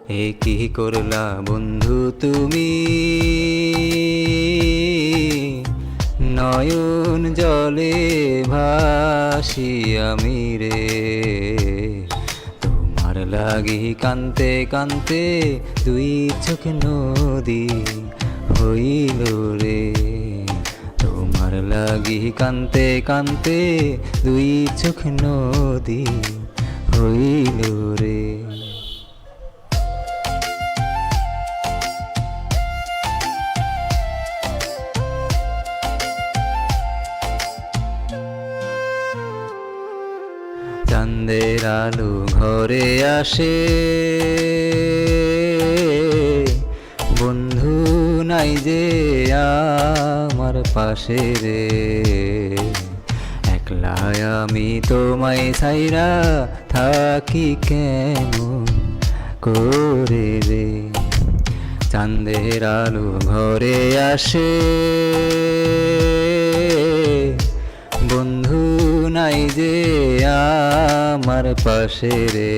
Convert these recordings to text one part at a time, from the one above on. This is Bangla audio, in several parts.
এ কি করলা বন্ধু তুমি, নয়ন জলে ভাসি আমি রে। তোমার লাগি কান্তে কান্তে দুই চোখ নদী হইল রে। তোমার লাগি কান্তে কান্তে দুই চোখ নদী হইল রে। চাঁদের আলো ঘরে আসে, বন্ধু নাই যে আমার পাশে রে। একলা আমি তোমায় ছাইরা থাকি কেমন করে রে। চাঁদের আলো ঘরে আসে, বন্ধু নাই যে আমার পাশে রে।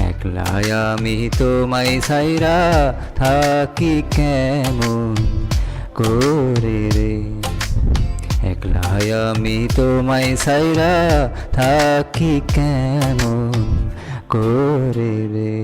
একলাই আমি তোমায় ছাইরা থাকি কেমন করে রে। একলাই আমি তোমায় ছাইরা থাকি কেমন করে রে।